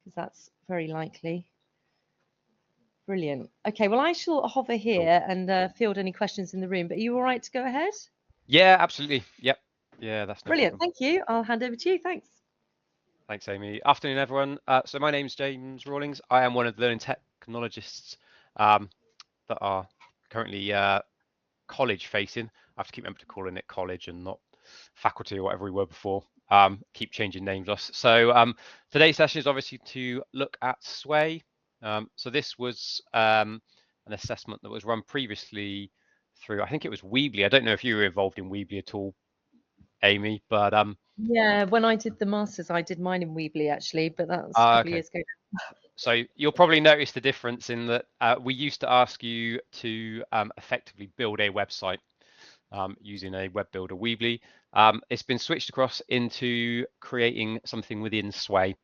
because that's very likely. Brilliant. Okay, well, I shall hover here and field any questions in the room, but are you all right to go ahead? Yeah, absolutely. Yep. Yeah, that's no Brilliant. problem. Thank you. I'll hand over to you. Thanks. Thanks, Amy. Afternoon, everyone. So my name's James Rawlings. I am one of the learning technologists that are currently college facing. I have to keep remember to calling it college and not faculty or whatever we were before. Keep changing names us. So today's session is obviously to look at Sway. So this was an assessment that was run previously through, I think it was Weebly. I don't know if you were involved in Weebly at all, Amy, but yeah, when I did the masters, I did mine in Weebly actually, but that was a couple of years ago. So you'll probably notice the difference in that we used to ask you to effectively build a website using a web builder Weebly. It's been switched across into creating something within Sway.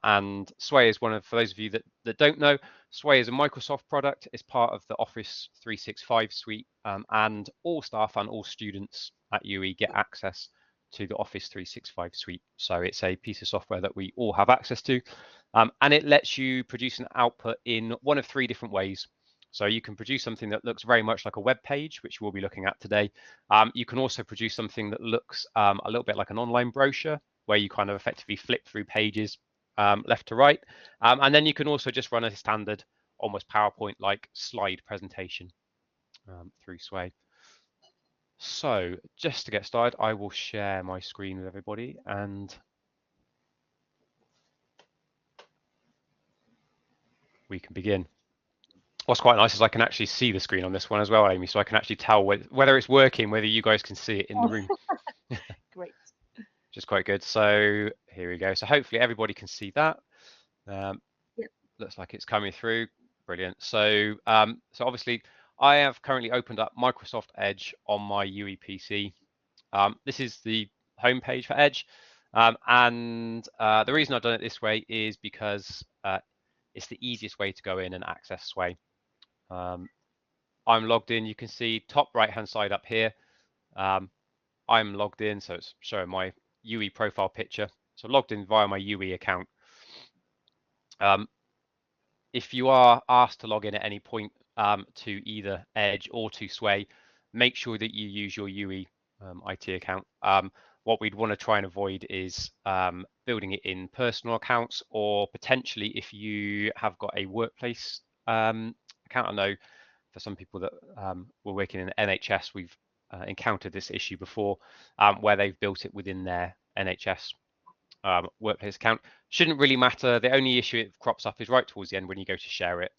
And Sway is one of, for those of you that don't know, Sway is a Microsoft product. It's part of the Office 365 suite, and all staff and all students at UE get access to the Office 365 suite. So it's a piece of software that we all have access to, and it lets you produce an output in one of 3 different ways. So you can produce something that looks very much like a web page, which we'll be looking at today. You can also produce something that looks a little bit like an online brochure, where you kind of effectively flip through pages left to right. And then you can also just run a standard, almost PowerPoint-like slide presentation through Sway. So just to get started, I will share my screen with everybody and we can begin. What's quite nice is I can actually see the screen on this one as well, Amy, so I can actually tell whether it's working, whether you guys can see it in the room. Great. Which is quite good. So here we go. So hopefully everybody can see that. Yep. Looks like it's coming through. Brilliant. So so obviously I have currently opened up Microsoft Edge on my UE PC. This is the homepage for Edge. And the reason I've done it this way is because it's the easiest way to go in and access Sway. I'm logged in. You can see top right-hand side up here. I'm logged in, so it's showing my UE profile picture. So logged in via my UE account. If you are asked to log in at any point to either Edge or to Sway, make sure that you use your UE IT account. What we'd want to try and avoid is building it in personal accounts, or potentially if you have got a workplace account. I know for some people that were working in NHS, we've encountered this issue before, where they've built it within their NHS workplace account. Shouldn't really matter. The only issue it crops up is right towards the end when you go to share it.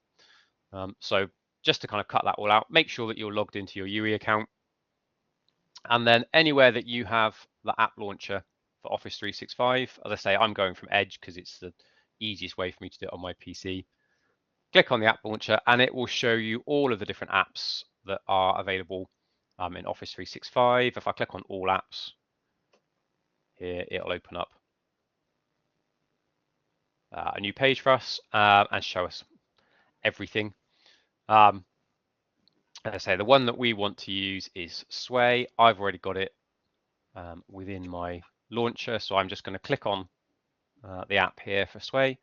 So just to kind of cut that all out, make sure that you're logged into your UE account. And then anywhere that you have the app launcher for Office 365, as I say, I'm going from Edge because it's the easiest way for me to do it on my PC. Click on the app launcher and it will show you all of the different apps that are available in Office 365. If I click on all apps here, it'll open up a new page for us and show us everything. As I say, the one that we want to use is Sway. I've already got it within my launcher, so I'm just going to click on the app here for Sway,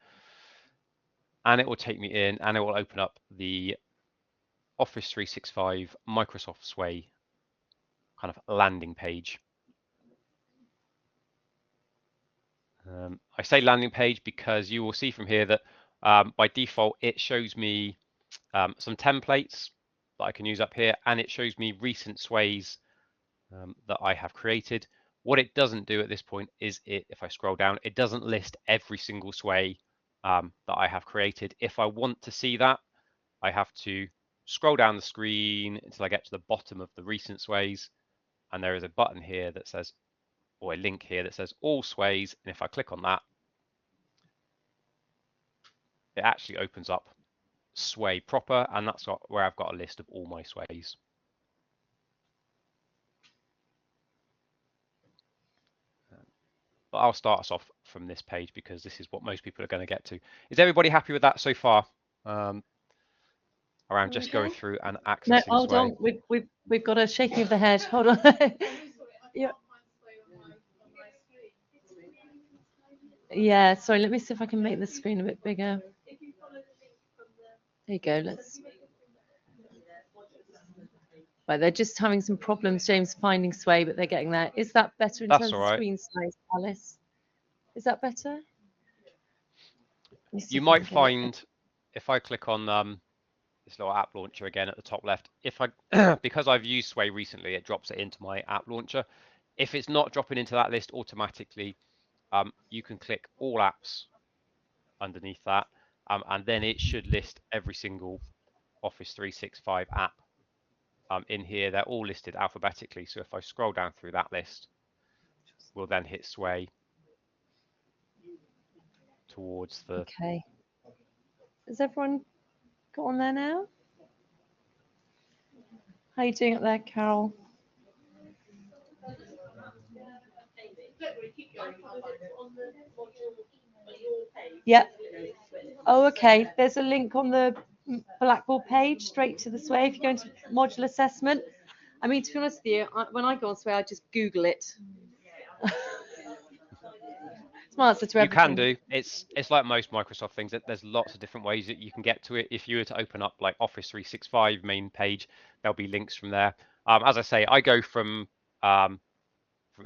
and it will take me in and it will open up the Office 365 Microsoft Sway kind of landing page. I say landing page because you will see from here that by default it shows me some templates that I can use up here, and it shows me recent Sways that I have created. What it doesn't do at this point is if I scroll down, it doesn't list every single Sway that I have created. If I want to see that, I have to scroll down the screen until I get to the bottom of the recent Sways, and there is a button here that says, or a link here that says all Sways, and if I click on that, it actually opens up Sway proper, and that's where I've got a list of all my Sways. But I'll start us off from this page because this is what most people are going to get to. Is everybody happy with that so far? Around just going through and accessing No, hold Sway. on. We've got a shaking of the head. Hold on. Yeah. Yeah, sorry, let me see if I can make the screen a bit bigger. There you go, let's. Right, they're just having some problems, James, finding Sway, but they're getting there. Is that better in That's terms all of right. screen size, Alice? Is that better? Let me see You if I might can get it. find if I click on this little app launcher again at the top left, if I because I've used Sway recently, it drops it into my app launcher. If it's not dropping into that list automatically, you can click all apps underneath that, and then it should list every single Office 365 app in here. They're all listed alphabetically. So if I scroll down through that list, we'll then hit Sway towards the. Okay. Has everyone got on there now? How are you doing up there, Carol? Yep. Oh, okay. There's a link on the Blackboard page straight to the Sway if you go into module assessment. I mean, to be honest with you, when I go on Sway, I just Google it. It's my answer to You can everything. do. It's like most Microsoft things. There's lots of different ways that you can get to it. If you were to open up like Office 365 main page, there'll be links from there. As I say, I go from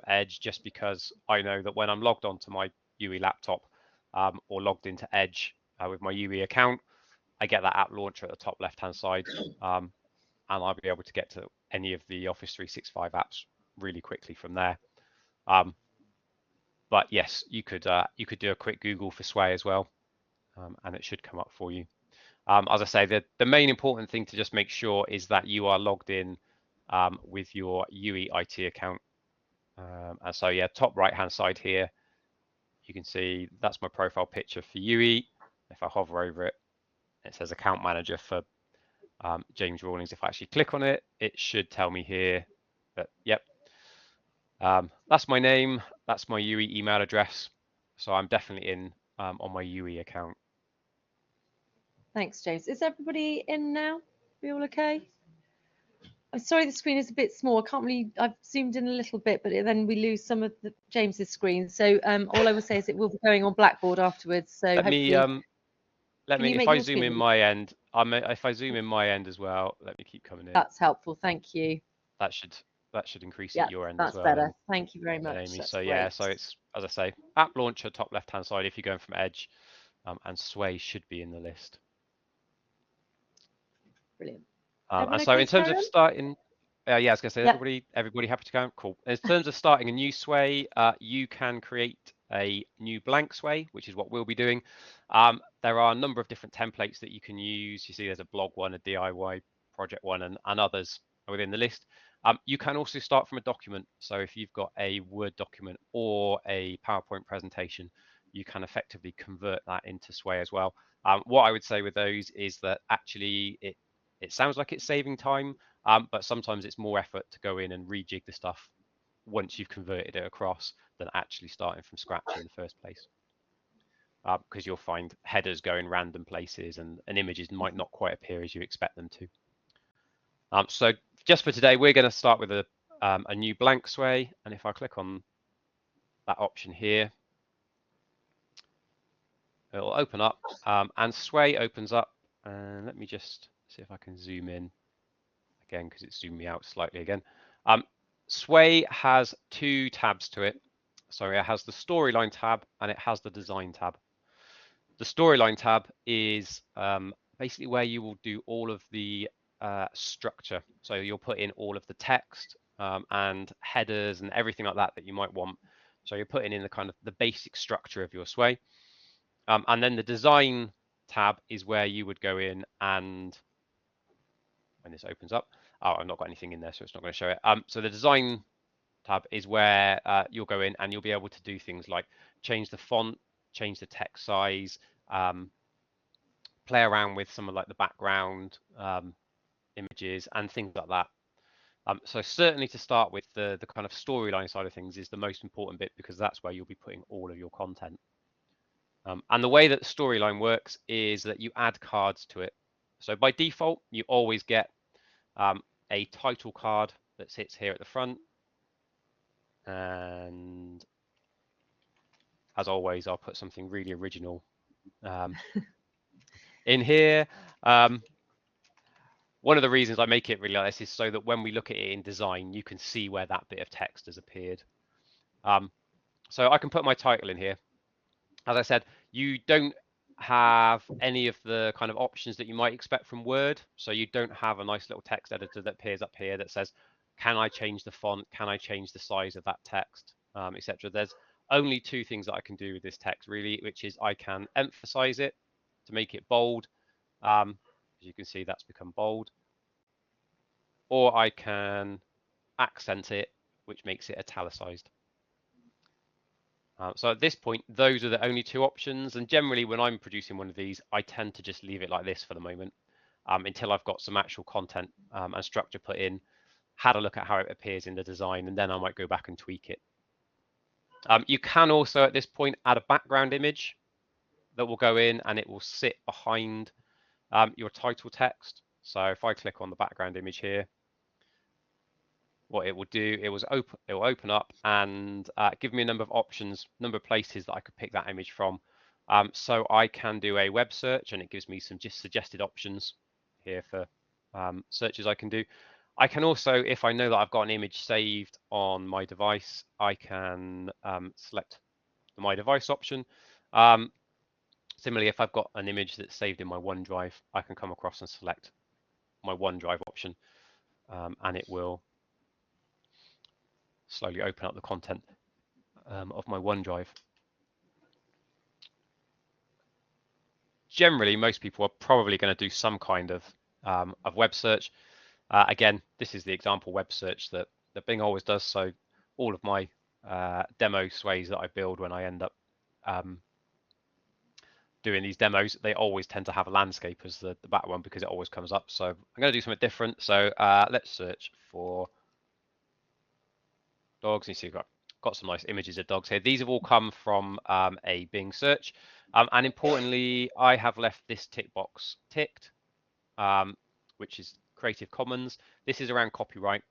Edge just because I know that when I'm logged onto my UE laptop or logged into Edge with my UE account, I get that app launcher at the top left-hand side, and I'll be able to get to any of the Office 365 apps really quickly from there. But yes, you could do a quick Google for Sway as well, and it should come up for you. As I say, the main important thing to just make sure is that you are logged in with your UE IT account. And so yeah, top right-hand side here, you can see that's my profile picture for UE. If I hover over it, it says account manager for James Rawlings. If I actually click on it, it should tell me here that, yep, that's my name, that's my UE email address. So I'm definitely in on my UE account. Thanks, James. Is everybody in now? We all okay? I'm sorry the screen is a bit small. I can't really, I've zoomed in a little bit, but then we lose some of James's screen. So all I will say is it will be going on Blackboard afterwards. So Let hopefully, me can you if make I your zoom in screen? my end, if I zoom in my end as well, let me keep coming in. That's helpful. Thank you. That should increase Yeah, at your end as that's well better. then, Thank you very much. Amy. That's So yeah, great. so it's, as I say, app launcher top left hand side if you're going from Edge, and Sway should be in the list. Brilliant. And so in terms of starting, yeah, I was going to say, everybody happy to go? Cool. In terms of starting a new Sway, you can create a new blank Sway, which is what we'll be doing. There are a number of different templates that you can use. You see there's a blog one, a DIY project one, and others within the list. You can also start from a document. So if you've got a Word document or a PowerPoint presentation, you can effectively convert that into Sway as well. What I would say with those is that actually it sounds like it's saving time, but sometimes it's more effort to go in and rejig the stuff once you've converted it across than actually starting from scratch in the first place. Because you'll find headers go in random places and images might not quite appear as you expect them to. So just for today, we're going to start with a new blank Sway. And if I click on that option here, it'll open up and Sway opens up. And let me just see if I can zoom in again because it zoomed me out slightly again. Sway has two tabs to it. So it has the storyline tab and it has the design tab. The storyline tab is basically where you will do all of the structure. So you'll put in all of the text and headers and everything like that that you might want. So you're putting in the kind of the basic structure of your Sway. And then the design tab is where you would go in and when this opens up, oh, I've not got anything in there, so it's not going to show it. So the design tab is where you'll go in and you'll be able to do things like change the font, change the text size, play around with some of like the background images and things like that. So certainly to start with, the kind of storyline side of things is the most important bit because that's where you'll be putting all of your content. And the way that storyline works is that you add cards to it. So by default, you always get a title card that sits here at the front. And as always, I'll put something really original in here. One of the reasons I make it really like this is so that when we look at it in design, you can see where that bit of text has appeared. So I can put my title in here. As I said, you don't have any of the kind of options that you might expect from Word. So you don't have a nice little text editor that appears up here that says, can I change the font? Can I change the size of that text, etc. There's only two things that I can do with this text really, which is I can emphasize it to make it bold. As you can see, that's become bold. Or I can accent it, which makes it italicized. So at this point, those are the only two options. And generally, when I'm producing one of these, I tend to just leave it like this for the moment until I've got some actual content and structure put in, had a look at how it appears in the design, and then I might go back and tweak it. You can also, at this point, add a background image that will go in and it will sit behind your title text. So if I click on the background image here, what it will do, it will open up and give me a number of options, number of places that I could pick that image from. So I can do a web search and it gives me some just suggested options here for searches I can do. I can also, if I know that I've got an image saved on my device, I can select the My Device option. Similarly, if I've got an image that's saved in my OneDrive, I can come across and select my OneDrive option and it will slowly open up the content of my OneDrive. Generally, most people are probably going to do some kind of web search. Again, this is the example web search that Bing always does. So all of my demo sways that I build when I end up doing these demos, they always tend to have a landscape as the background because it always comes up. So I'm going to do something different. So let's search for dogs. You see, got some nice images of dogs here. These have all come from a Bing search. And importantly, I have left this tick box ticked, which is Creative Commons. This is around copyright.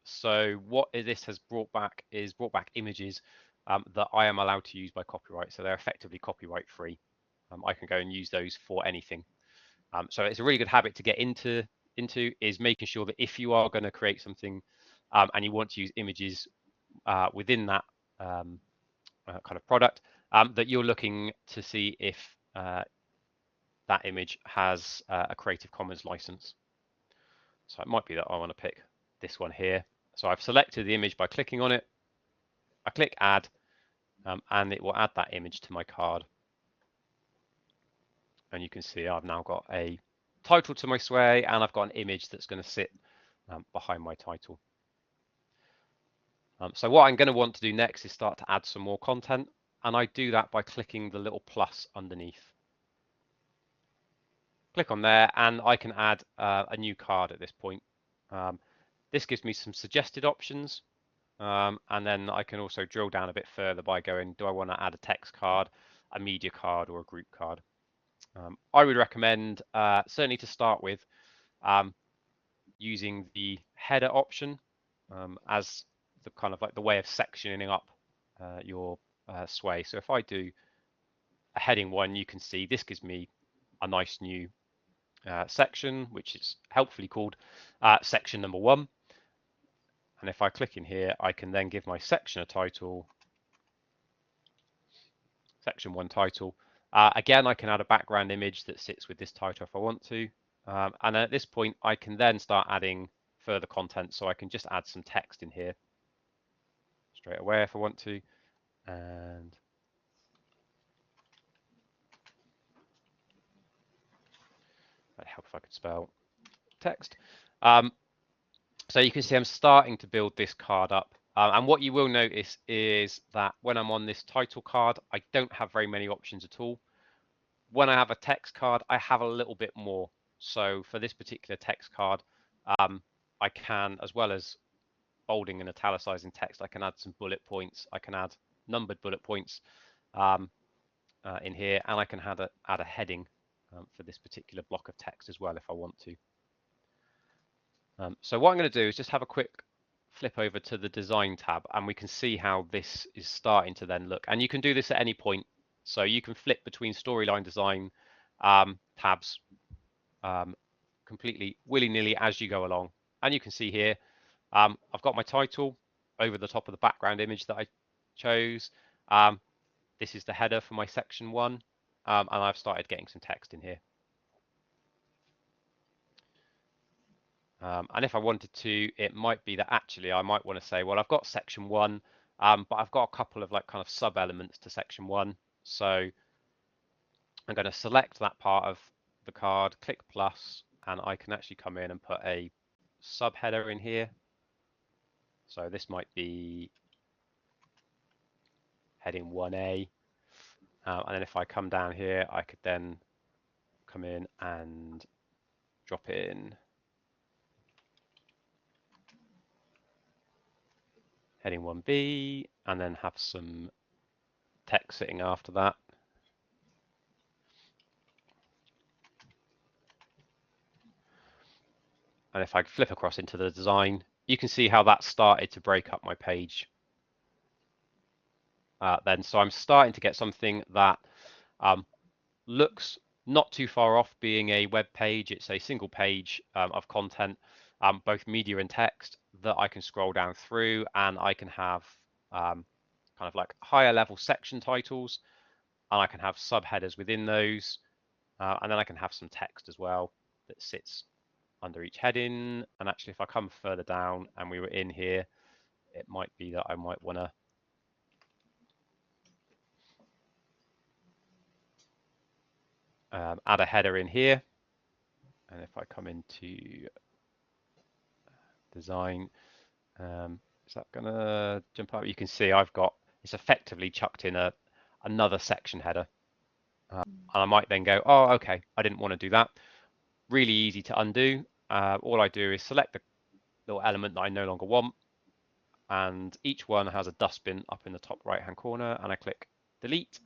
So what this has brought back is images that I am allowed to use by copyright. So they're effectively copyright free. I can go and use those for anything. So it's a really good habit to get into is making sure that if you are going to create something and you want to use images within that kind of product, that you're looking to see if that image has a Creative Commons license. So it might be that I want to pick this one here. So I've selected the image by clicking on it. I click add, and it will add that image to my card. And you can see I've now got a title to my sway, and I've got an image that's going to sit behind my title. So what I'm going to want to do next is start to add some more content, and I do that by clicking the little plus underneath. Click on there, and I can add a new card at this point. This gives me some suggested options, and then I can also drill down a bit further by going, do I want to add a text card, a media card, or a group card? I would recommend, certainly to start with, using the header option as the kind of like the way of sectioning up your sway. So if I do a heading 1, you can see this gives me a nice new section, which is helpfully called section number 1. And if I click in here, I can then give my section a title, section 1 title. Again, I can add a background image that sits with this title if I want to. And at this point, I can then start adding further content. So I can just add some text in here straight away if I want to. And that'd help if I could spell text. So you can see I'm starting to build this card up. And what you will notice is that when I'm on this title card, I don't have very many options at all. When I have a text card, I have a little bit more. So for this particular text card, I can, as well as bolding and italicizing text, I can add some bullet points. I can add numbered bullet points in here, and I can add a heading for this particular block of text as well if I want to. So what I'm going to do is just have a quick flip over to the design tab, and we can see how this is starting to then look. And you can do this at any point. So you can flip between storyline design tabs completely willy-nilly as you go along. And you can see here, I've got my title over the top of the background image that I chose. This is the header for my section 1, and I've started getting some text in here. And if I wanted to, it might be that actually I might want to say, well, I've got section 1, but I've got a couple of like kind of sub elements to section 1. So I'm going to select that part of the card, click plus, and I can actually come in and put a subheader in here. So this might be heading 1A. And then if I come down here, I could then come in and drop it in heading 1B, and then have some text sitting after that. And if I flip across into the design, you can see how that started to break up my page. Then, so I'm starting to get something that looks not too far off being a web page. It's a single page of content, both media and text, that I can scroll down through, and I can have kind of like higher level section titles, and I can have subheaders within those, and then I can have some text as well that sits under each heading. And actually, if I come further down and we were in here, it might be that I might want to add a header in here. And if I come into design, is that gonna jump up? You can see I've got, it's effectively chucked in another section header. And I might then go, oh, okay, I didn't want to do that. Really easy to undo. All I do is select the little element that I no longer want, and each one has a dustbin up in the top right hand corner, and I click delete,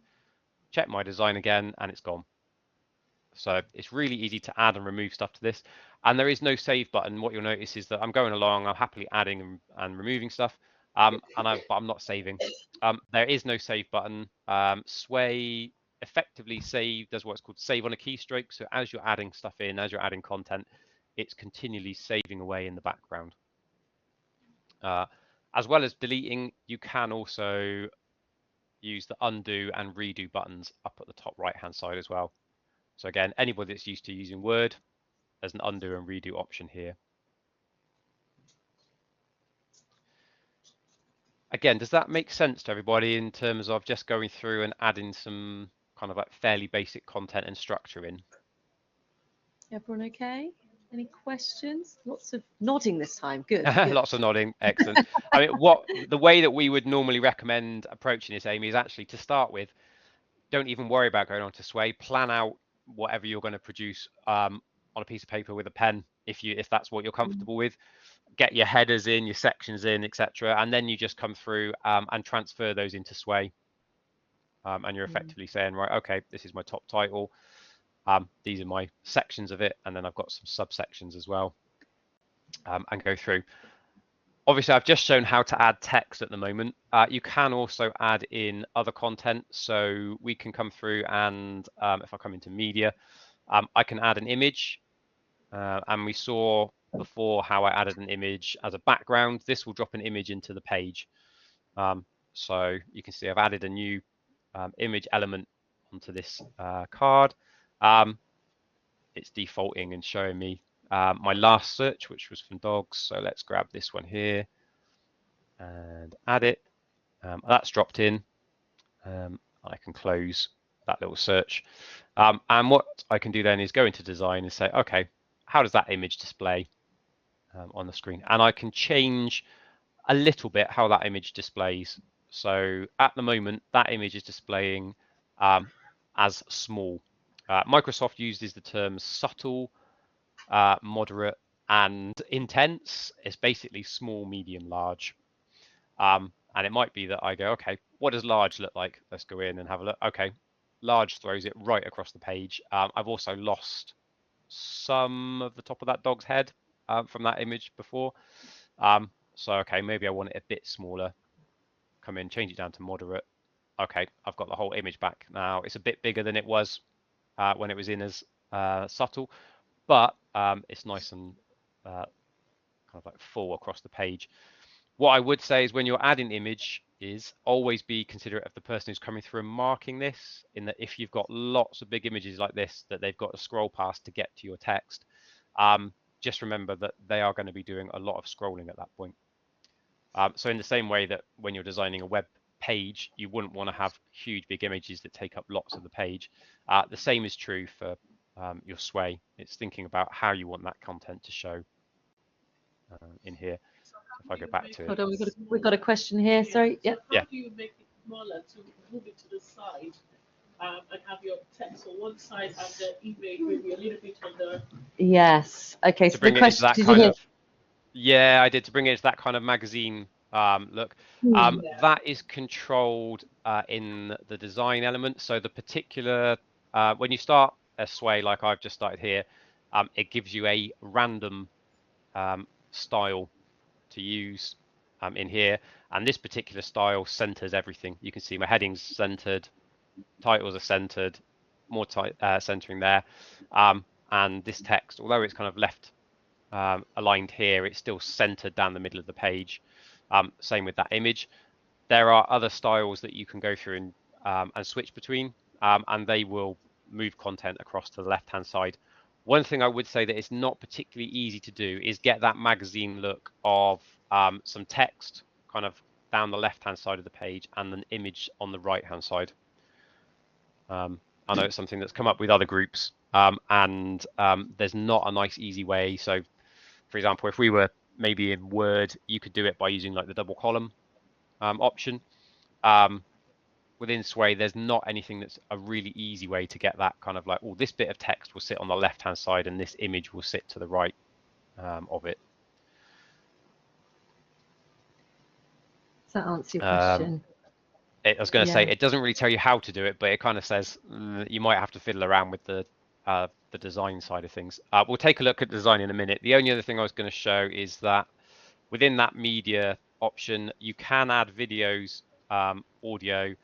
check my design again, and it's gone. So it's really easy to add and remove stuff to this, and there is no save button. What you'll notice is that I'm going along, I'm happily adding and removing stuff, but I'm not saving. There is no save button. Sway effectively does what's called save on a keystroke. So as you're adding stuff in, as you're adding content, it's continually saving away in the background. As well as deleting, you can also use the undo and redo buttons up at the top right hand side as well. So again, anybody that's used to using Word, there's an undo and redo option here. Again, does that make sense to everybody in terms of just going through and adding some kind of like fairly basic content and structure in? Everyone okay? Any questions? Lots of nodding this time. Good. Lots of nodding. Excellent. I mean, the way that we would normally recommend approaching this, Amy, is actually to start with, don't even worry about going on to Sway. Plan out whatever you're going to produce on a piece of paper with a pen, if that's what you're comfortable with. Get your headers in, your sections in, etc., and then you just come through and transfer those into Sway. And you're effectively saying, right, okay, this is my top title. These are my sections of it, and then I've got some subsections as well, and go through. Obviously, I've just shown how to add text at the moment. You can also add in other content. So we can come through and if I come into media, I can add an image. And we saw before how I added an image as a background. This will drop an image into the page. So you can see I've added a new image element onto this card. It's defaulting and showing me my last search, which was from dogs. So let's grab this one here and add it. That's dropped in. I can close that little search. And what I can do then is go into design and say, okay, how does that image display on the screen? And I can change a little bit how that image displays. So at the moment, that image is displaying as small. Microsoft uses the terms subtle, moderate, and intense. It's basically small, medium, large. And it might be that I go, okay, what does large look like? Let's go in and have a look. Okay, large throws it right across the page. I've also lost some of the top of that dog's head from that image before. So, okay, maybe I want it a bit smaller. Come in, change it down to moderate. Okay, I've got the whole image back now. It's a bit bigger than it was when it was in as subtle, but it's nice and kind of like full across the page. What I would say is when you're adding image is always be considerate of the person who's coming through and marking this, in that if you've got lots of big images like this that they've got to scroll past to get to your text, just remember that they are going to be doing a lot of scrolling at that point. So in the same way that when you're designing a web page, you wouldn't want to have huge big images that take up lots of the page. The same is true for your sway. It's thinking about how you want that content to show in here. So if I go back to Hold it. on, we've got a question here. Sorry. So Yep. how do you make it smaller to move it to the side and have your text on one side and the image maybe a little bit on the... Yes. Okay. To So bring the it into question, that did you kind hear? of, yeah, I did, to bring it into that kind of magazine look. That is controlled in the design element. So the particular, when you start a sway like I've just started here, it gives you a random style to use in here, and this particular style centers everything. You can see my headings centered, titles are centered, more centering there, and this text, although it's kind of left aligned here, it's still centered down the middle of the page. Same with that image. There are other styles that you can go through and switch between, and they will move content across to the left hand side. One thing I would say that is not particularly easy to do is get that magazine look of some text kind of down the left hand side of the page and an image on the right hand side. I know it's something that's come up with other groups, and there's not a nice easy way. So for example, if we were maybe in Word, you could do it by using like the double column option. Within Sway, there's not anything that's a really easy way to get that kind of like, oh, this bit of text will sit on the left hand side and this image will sit to the right of it. Does that answer your question? I was going to say, Yeah. it doesn't really tell you how to do it, but it kind of says you might have to fiddle around with the design side of things. We'll take a look at design in a minute. The only other thing I was going to show is that within that media option, you can add videos, audio,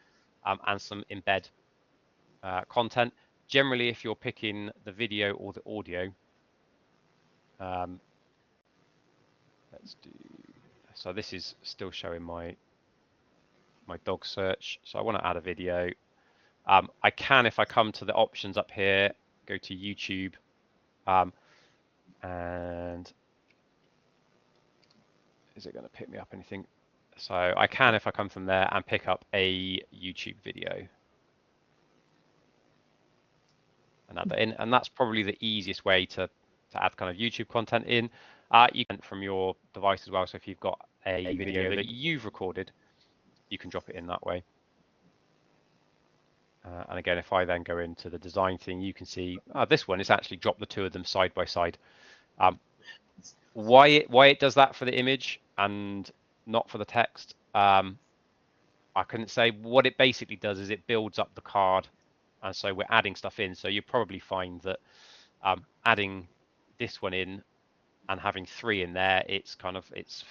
and some embed content. Generally, if you're picking the video or the audio, let's do, so this is still showing my dog search. So I want to add a video. I can, if I come to the options up here, go to YouTube, and is it going to pick me up anything? So I can, if I come from there, and pick up a YouTube video and add that in. And that's probably the easiest way to add kind of YouTube content in. You can from your device as well. So if you've got a video that you've recorded, you can drop it in that way. And again, if I then go into the design thing, you can see this one is actually dropped the two of them side by side. Why it does that for the image and not for the text, I couldn't say. What it basically does is it builds up the card, and so we're adding stuff in. So you probably find that adding this one in and having 3 in there, it's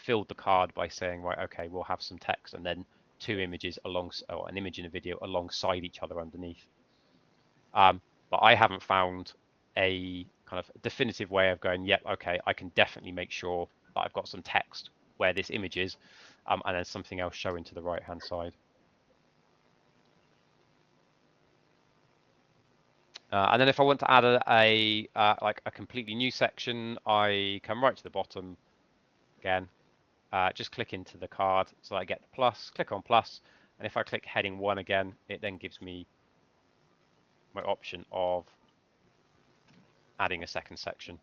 filled the card by saying, right, okay, we'll have some text and then 2 images or an image and a video alongside each other underneath. But I haven't found a kind of definitive way of going, yep, okay, I can definitely make sure that I've got some text where this image is, and then something else showing to the right hand side. And then if I want to add like a completely new section, I come right to the bottom again, just click into the card so I get the plus, click on plus, and if I click heading 1 again, it then gives me my option of adding a second section,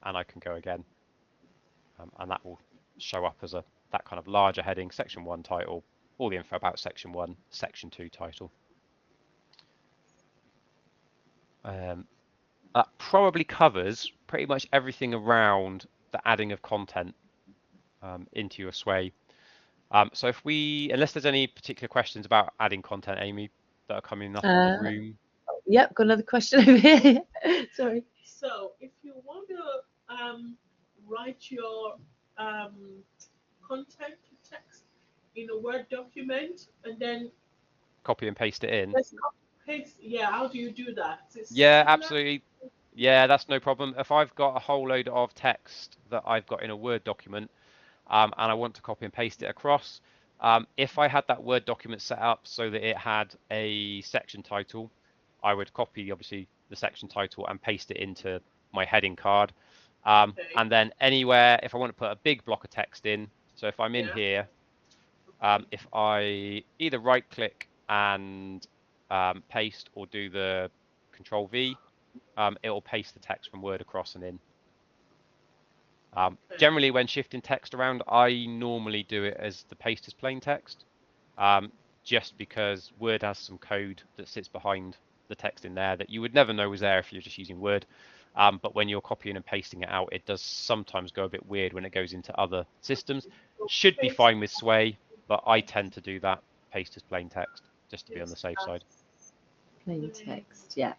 and I can go again, and that will show up as that kind of larger heading, section 1 title, all the info about section 1, section 2 title. That probably covers pretty much everything around the adding of content into your sway. So if unless there's any particular questions about adding content, Amy, that are coming up in the room. Yep, got another question over here. Sorry. So if you want to write your content text in a Word document and then Copy and paste it in. let's paste. Yeah, how do you do that? Is it Yeah, similar? absolutely. Yeah, that's no problem. If I've got a whole load of text that I've got in a Word document, and I want to copy and paste it across, if I had that Word document set up so that it had a section title, I would copy, obviously, the section title and paste it into my heading card. Okay. And then anywhere, if I want to put a big block of text in, so if I'm in Yeah. here, if I either right click and paste or do the Control V, it will paste the text from Word across and in. Okay. Generally, when shifting text around, I normally do it as the paste as plain text, just because Word has some code that sits behind the text in there that you would never know was there if you're just using Word. But when you're copying and pasting it out, it does sometimes go a bit weird when it goes into other systems. Should be fine with Sway, but I tend to do that paste as plain text just to be on the safe side. Plain text, yeah.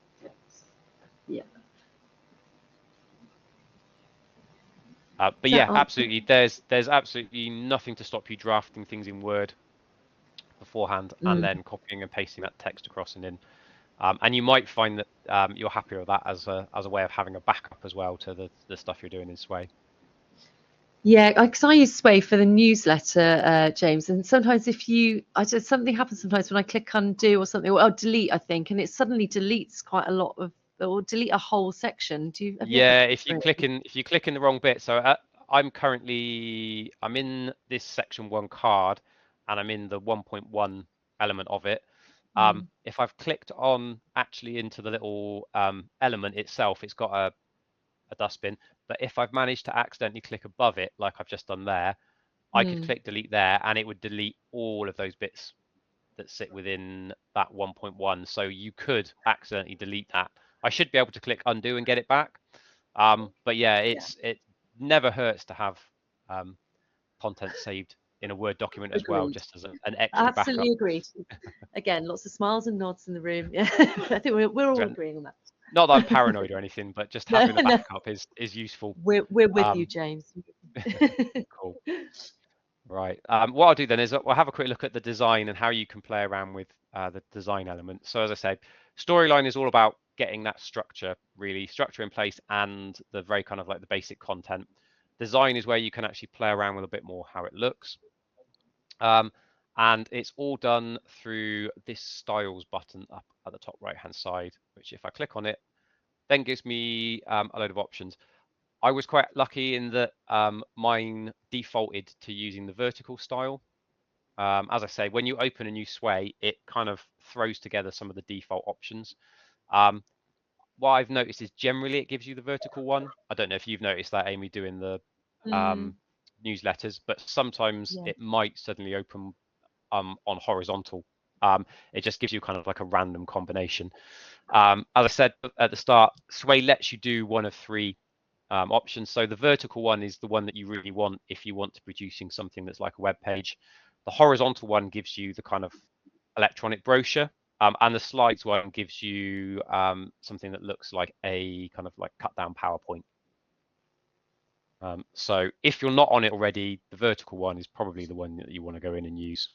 Yeah. But yeah, absolutely. There's absolutely nothing to stop you drafting things in Word beforehand and then copying and pasting that text across and in. And you might find that you're happier with that as a way of having a backup as well to the stuff you're doing in Sway. Yeah, because I use Sway for the newsletter, James, and sometimes something happens sometimes when I click undo or something, or delete, I think, and it suddenly deletes quite a lot of, or delete a whole section. Yeah, if you click in the wrong bit. So I'm in this section 1 card, and I'm in the 1.1 element of it. If I've clicked on actually into the little element itself, it's got a dustbin. But if I've managed to accidentally click above it, like I've just done there, I could click delete there, and it would delete all of those bits that sit within that 1.1. So you could accidentally delete that. I should be able to click undo and get it back. But yeah, it never hurts to have content saved in a Word document as well, just as an extra Absolutely backup. agreed. Again, lots of smiles and nods in the room. Yeah, I think we're all agreeing on that. Not that I'm paranoid or anything, but just having the backup is useful. We're with you, James. Cool. Right. What I'll do then is we'll have a quick look at the design and how you can play around with the design element. So as I said, storyline is all about getting that structure in place and the very kind of like the basic content. Design is where you can actually play around with a bit more how it looks. And it's all done through this styles button up at the top right hand side, which if I click on it, then gives me a load of options. I was quite lucky in that mine defaulted to using the vertical style. As I say, when you open a new Sway, it kind of throws together some of the default options. What I've noticed is generally it gives you the vertical one. I don't know if you've noticed that, Amy, doing the newsletters, but sometimes it might suddenly open on horizontal. It just gives you kind of like a random combination. As I said at the start, Sway lets you do one of 3 options. So the vertical one is the one that you really want if you want to producing something that's like a web page. The horizontal one gives you the kind of electronic brochure, and the slides one gives you something that looks like a kind of like cut down PowerPoint. So if you're not on it already, the vertical one is probably the one that you want to go in and use.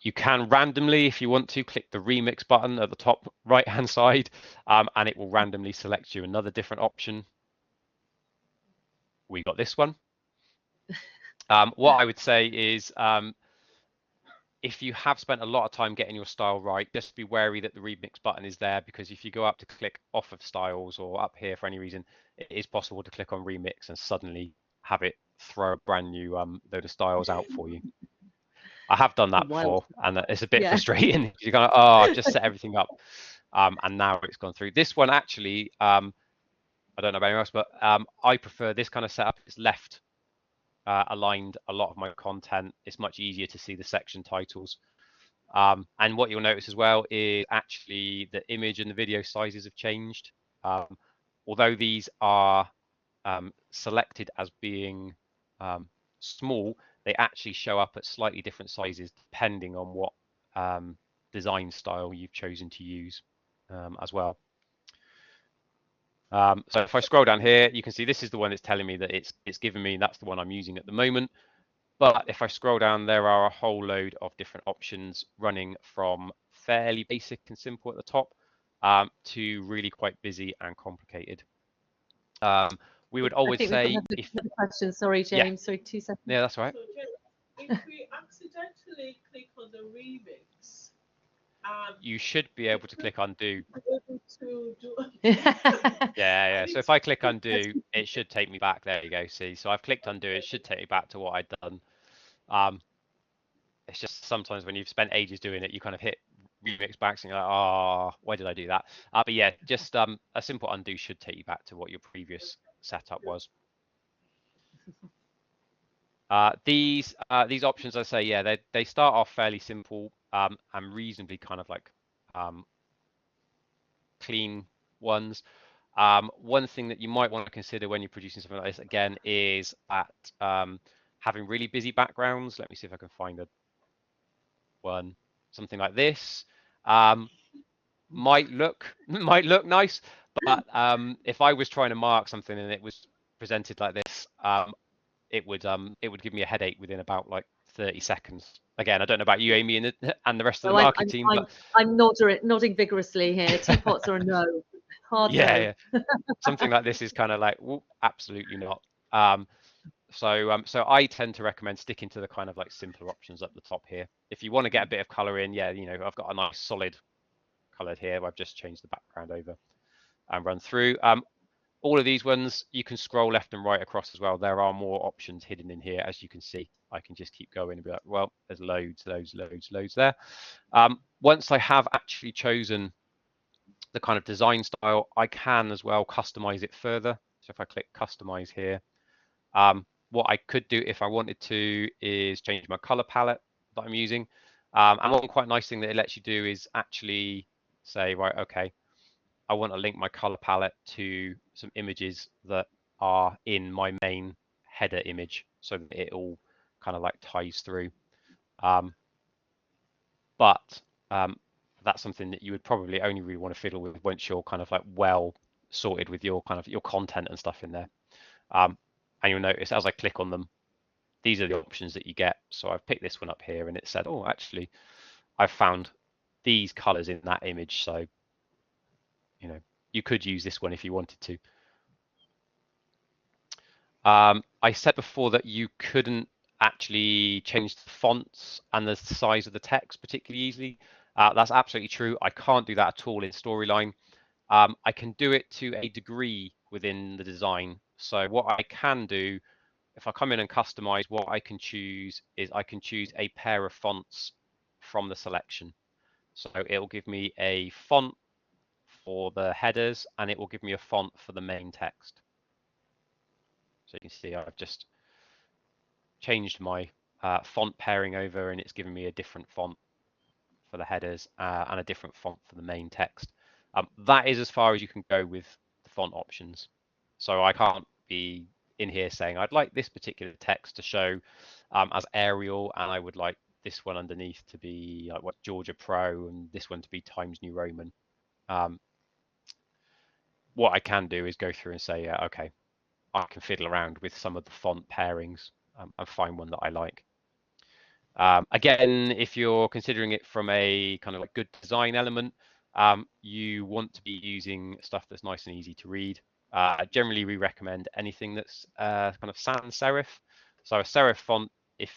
You can randomly, if you want to, click the remix button at the top right hand side, and it will randomly select you another different option. We got this one. What I would say is if you have spent a lot of time getting your style right, just be wary that the remix button is there, because if you go up to click off of styles or up here for any reason, it is possible to click on remix and suddenly have it throw a brand new load of styles out for you. I have done that before, and it's a bit frustrating. You're kind of, oh, I've just set everything up, and now it's gone through. This one actually, I don't know about anyone else, but I prefer this kind of setup. It's left aligned a lot of my content. It's much easier to see the section titles. And what you'll notice as well is actually the image and the video sizes have changed. Although these are selected as being small, they actually show up at slightly different sizes depending on what design style you've chosen to use as well. So if I scroll down here, you can see this is the one that's telling me that it's given me, that's the one I'm using at the moment. But if I scroll down, there are a whole load of different options running from fairly basic and simple at the top to really quite busy and complicated. We would always say, if question, sorry, James, yeah. sorry, 2 seconds. Yeah, that's right. So, if we accidentally click on the remix, you should be able to click undo. Yeah, yeah. So if I click undo, it should take me back. There you go. See, so I've clicked undo. It should take me back to what I'd done. It's just sometimes when you've spent ages doing it, you kind of hit remix back and you're like, oh, why did I do that? But yeah, just a simple undo should take you back to what your previous setup was. These options, I say, yeah, they start off fairly simple and reasonably kind of like clean ones. One thing that you might want to consider when you're producing something like this, again, is that having really busy backgrounds. Let me see if I can find one, something like this. Might look nice, but if I was trying to mark something and it was presented like this, it would give me a headache within about like 30 seconds. Again, I don't know about you, Amy, and the rest of the marketing team, but I'm nodding vigorously here. Teapots are a no. Hard yeah, no. yeah. Something like this is kind of like, whoop, absolutely not. So I tend to recommend sticking to the kind of like simpler options at the top here. If you want to get a bit of color in, yeah, you know, I've got a nice solid colored here. I've just changed the background over and run through. All of these ones, you can scroll left and right across as well. There are more options hidden in here, as you can see. I can just keep going and be like, well, there's loads there. Once I have actually chosen the kind of design style, I can as well customize it further. So if I click customize here, what I could do if I wanted to is change my color palette that I'm using. And one quite nice thing that it lets you do is actually say, right, okay, I want to link my color palette to some images that are in my main header image so that it all kind of like ties through. But that's something that you would probably only really want to fiddle with once you're kind of like well sorted with your kind of your content and stuff in there. And you'll notice as I click on them, these are the options that you get. So I've picked this one up here and it said, oh, actually, I've found these colors in that image. So, you know, you could use this one if you wanted to. I said before that you couldn't actually change the fonts and the size of the text particularly easily. That's absolutely true. I can't do that at all in Storyline. I can do it to a degree within the design. So what I can do, if I come in and customize, what I can choose is I can choose a pair of fonts from the selection. So it will give me a font for the headers and it will give me a font for the main text. So you can see I've just changed my font pairing over and it's given me a different font for the headers and a different font for the main text. That is as far as you can go with the font options. So I can't be in here saying I'd like this particular text to show as Arial and I would like this one underneath to be like what Georgia Pro and this one to be Times New Roman. What I can do is go through and say, yeah, okay, I can fiddle around with some of the font pairings and find one that I like. Again, if you're considering it from a kind of like good design element, you want to be using stuff that's nice and easy to read. Generally, we recommend anything that's kind of sans serif. So a serif font, if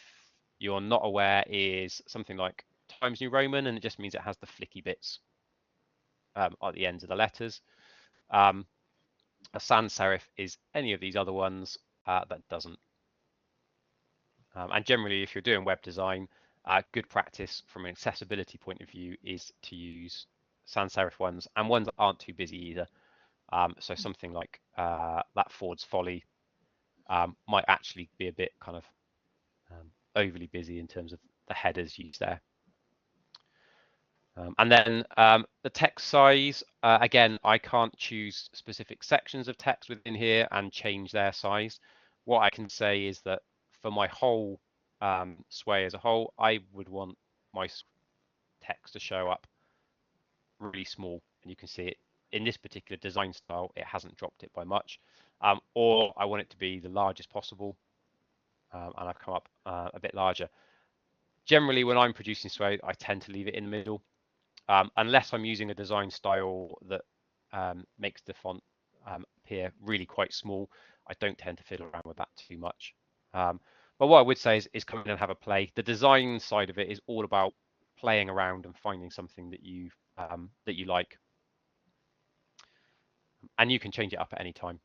you're not aware, is something like Times New Roman, and it just means it has the flicky bits at the ends of the letters. A sans serif is any of these other ones that doesn't. And generally, if you're doing web design, good practice from an accessibility point of view is to use sans serif ones and ones that aren't too busy either. So something like that Ford's Folly might actually be a bit kind of overly busy in terms of the headers used there. And then the text size, again, I can't choose specific sections of text within here and change their size. What I can say is that for my whole sway as a whole, I would want my text to show up really small, and you can see in this particular design style, it hasn't dropped it by much. Or I want it to be the largest possible, and I've come up a bit larger. Generally, when I'm producing Sway, I tend to leave it in the middle, unless I'm using a design style that makes the font appear really quite small. I don't tend to fiddle around with that too much. But what I would say is come in and have a play. The design side of it is all about playing around and finding something that you like, and you can change it up at any time.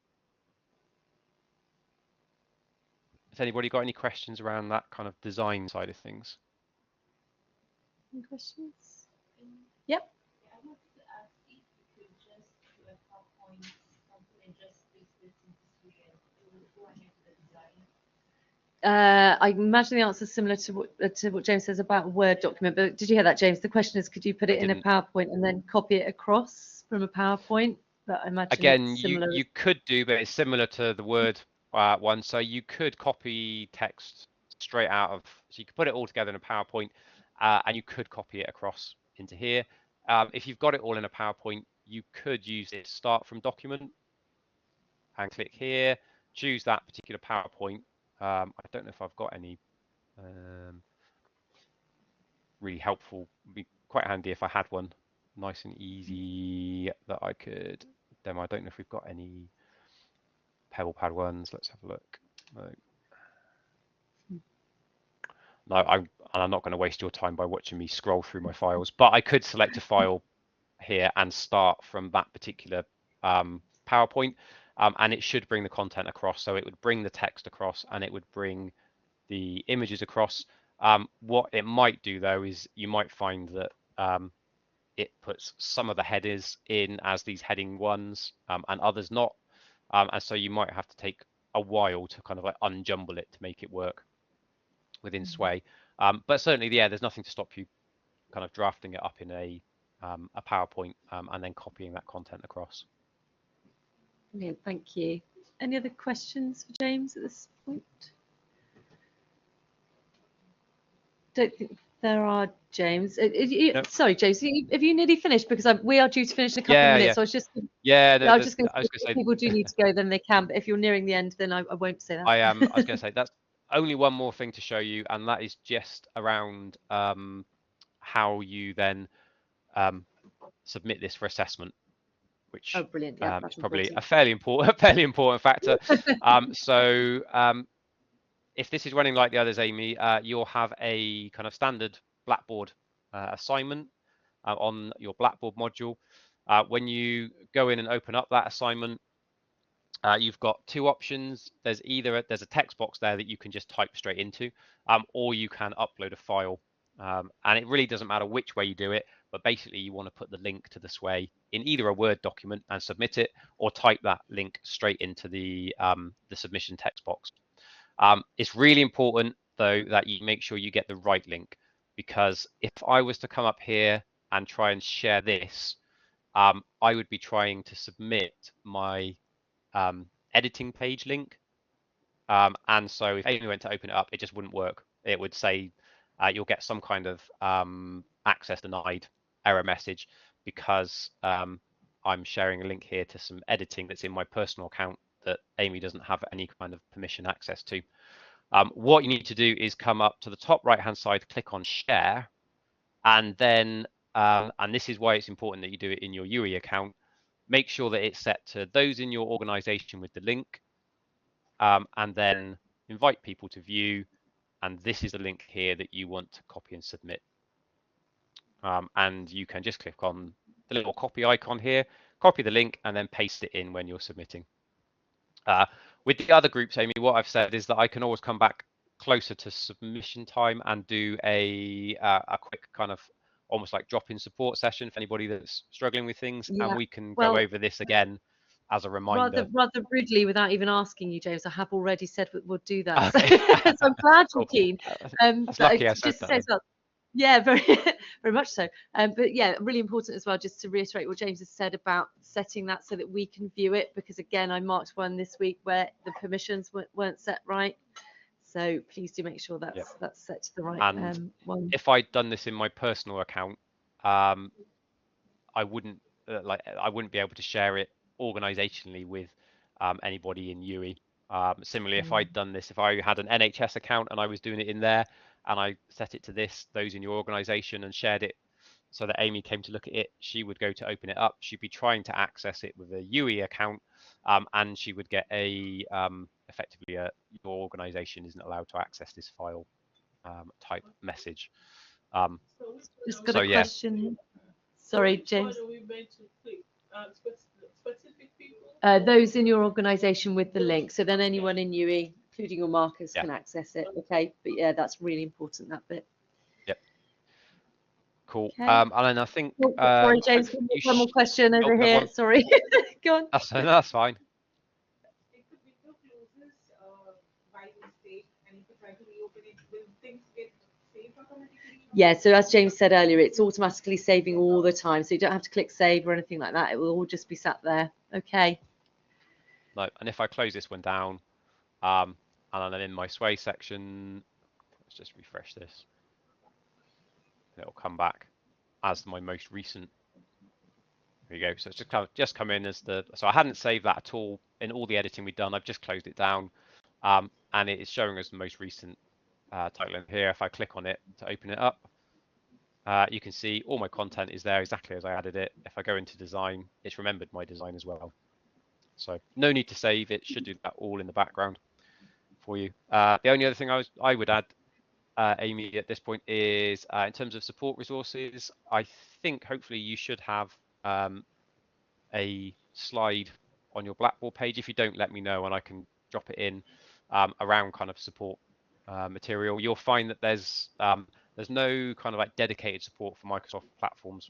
Has anybody got any questions around that kind of design side of things? Any questions? Yep. I wanted to ask if you could just do a PowerPoint something and just paste this into Studio to go ahead with the design. I imagine the answer is similar to what James says about a Word document, but did you hear that, James? The question is, could you put it in a PowerPoint and then copy it across from a PowerPoint? But I imagine again, it's similar. you could do, but it's similar to the Word one. So you could copy text straight out of, so you could put it all together in a PowerPoint, and you could copy it across into here. If you've got it all in a PowerPoint, you could use it start from document and click here, choose that particular PowerPoint. I don't know if I've got any really helpful. Would be quite handy if I had one nice and easy that I could demo. I don't know if we've got any Pebble Pad ones. Let's have a look. No, I'm not going to waste your time by watching me scroll through my files, but I could select a file here and start from that particular PowerPoint, and it should bring the content across. So it would bring the text across and it would bring the images across. What it might do though is you might find that it puts some of the headers in as these heading ones and others not, and so you might have to take a while to kind of like unjumble it to make it work within Sway. But certainly, yeah, there's nothing to stop you kind of drafting it up in a PowerPoint and then copying that content across. Brilliant, thank you. Any other questions for James at this point? Don't think there are, James. Nope. Sorry, James, have you nearly finished? Because we are due to finish in a couple of minutes. Yeah. So I was just Yeah, I was just going to say, if people do need to go, then they can. But if you're nearing the end, then I won't say that. I was going to say that's only one more thing to show you, and that is just around how you then submit this for assessment, which brilliant. Yeah, is probably a fairly important factor. If this is running like the others, Amy, you'll have a kind of standard Blackboard assignment on your Blackboard module. When you go in and open up that assignment, you've got two options. There's a text box there that you can just type straight into, or you can upload a file. And it really doesn't matter which way you do it, but basically you want to put the link to the Sway in either a Word document and submit it, or type that link straight into the submission text box. It's really important though that you make sure you get the right link, because if I was to come up here and try and share this, I would be trying to submit my editing page link, and so if Amy went to open it up, it just wouldn't work. It would say you'll get some kind of access denied error message, because I'm sharing a link here to some editing that's in my personal account that Amy doesn't have any kind of permission access to. What you need to do is come up to the top right hand side, click on share, and then and this is why it's important that you do it in your UE account. Make sure that it's set to those in your organization with the link, and then invite people to view, and this is the link here that you want to copy and submit. And you can just click on the little copy icon here, copy the link, and then paste it in when you're submitting. With the other groups, Amy, what I've said is that I can always come back closer to submission time and do a quick kind of almost like drop-in support session for anybody that's struggling with things, and we can go over this again as a reminder. Rather rudely, without even asking you, James, I have already said we'll do that. Okay. So I'm glad you're keen. That's lucky I said that. Well, yeah, very much so. But yeah, really important as well, just to reiterate what James has said about setting that so that we can view it, because again, I marked one this week where the permissions weren't set right. So please do make sure that's set to the right one. If I'd done this in my personal account, I wouldn't like I wouldn't be able to share it organizationally with anybody in UE. Similarly, if I'd done this, if I had an NHS account and I was doing it in there and I set it to those in your organization and shared it so that Amy came to look at it, she would go to open it up. She'd be trying to access it with a UE account, and she would get a effectively your organization isn't allowed to access this file type message. Just got so a yeah, question. Sorry, James. What are we meant to click? Specific people? Those in your organisation with the link. So then anyone in UE, including your markers, Yeah. can access it. Okay, but yeah, that's really important, that bit. Yep. Cool. Okay. And then I think Sorry, James. One more question over go here. on. Sorry. Go on. That's fine. If the window closes by mistake and if you try to reopen it, will things get saved automatically? Yeah, so as James said earlier, it's automatically saving all the time. So you don't have to click save or anything like that. It will all just be sat there. Okay. No, and if I close this one down, and then in my sway section, let's just refresh this. It'll come back as my most recent. There you go. So it's just come in as the. So I hadn't saved that at all in all the editing we've done. I've just closed it down, and it is showing us the most recent title in here. If I click on it to open it up, you can see all my content is there exactly as I added it. If I go into design, it's remembered my design as well. So no need to save. It should do that all in the background for you. The only other thing I would add, Amy, at this point is in terms of support resources, I think hopefully you should have a slide on your Blackboard page. If you don't, let me know and I can drop it in around kind of support material. You'll find that there's no kind of like dedicated support for Microsoft platforms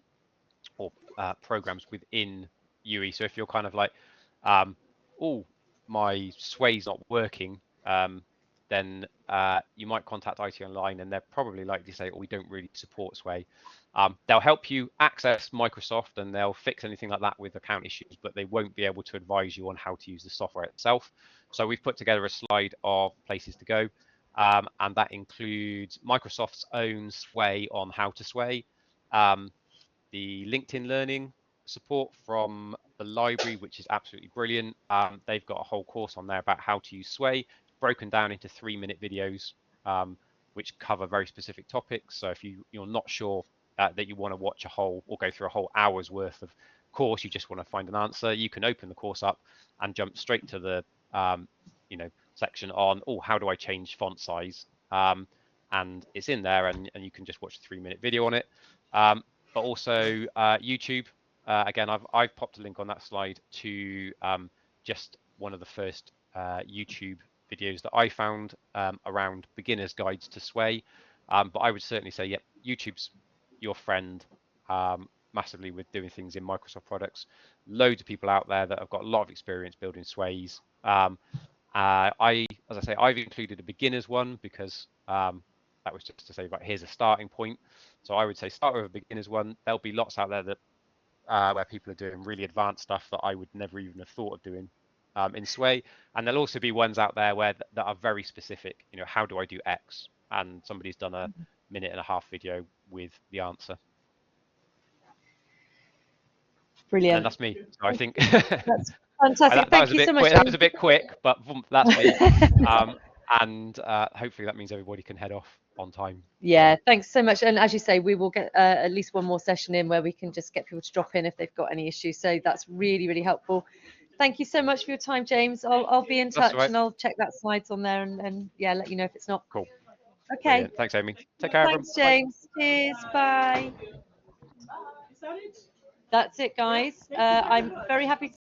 or programs within UE. So if you're kind of like, oh, my sway's not working, then you might contact IT Online and they're probably likely to say, oh, we don't really support Sway. They'll help you access Microsoft and they'll fix anything like that with account issues, but they won't be able to advise you on how to use the software itself. So we've put together a slide of places to go, and that includes Microsoft's own Sway on how to Sway, the LinkedIn Learning support from the library, which is absolutely brilliant. They've got a whole course on there about how to use Sway, broken down into 3-minute videos, which cover very specific topics. So if you're not sure that you want to watch a whole or go through a whole hour's worth of course, you just want to find an answer, you can open the course up and jump straight to the section on, oh, how do I change font size? And it's in there, and you can just watch a 3-minute video on it. But also YouTube. Again, I've popped a link on that slide to just one of the first YouTube videos that I found around beginners' guides to Sway. But I would certainly say, yep, YouTube's your friend massively with doing things in Microsoft products. Loads of people out there that have got a lot of experience building Sways. As I say, I've included a beginner's one because that was just to say, right, here's a starting point. So I would say start with a beginner's one. There'll be lots out there that where people are doing really advanced stuff that I would never even have thought of doing in Sway. And there'll also be ones out there where that are very specific. You know, how do I do X? And somebody's done a 1.5-minute video with the answer. Brilliant. And that's me. So I think that's fantastic. Thank you so much. That was a bit quick, but that's me. And hopefully that means everybody can head off on time. Yeah, thanks so much. And as you say, we will get at least one more session in where we can just get people to drop in if they've got any issues. So that's really, really helpful. Thank you so much for your time, James. I'll be in touch and I'll check that slides on there and yeah, let you know if it's not. Cool. Okay. Brilliant. Thanks, Amy. Take care, Thanks, everyone. James. Cheers. Bye. Is that it? That's it, guys. I'm very happy to